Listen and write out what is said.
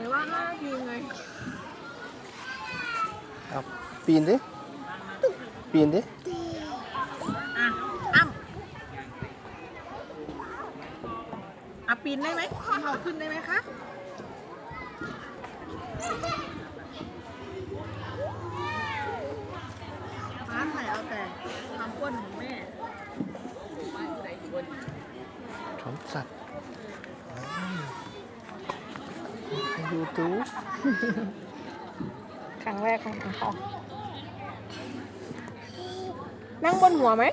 งว่า5 นาทีไง เอาปีนดิปีนดิ อ่ะอ้ำอ่ะปีนได้ไหมเอาขึ้นได้ไหมคะฟ้าถ่ายเอาแต่ความอ้วนของแม่ ชนสัตว์ให้ยูทูบ ครั้งแรกของเขานั่งบนหัวไหม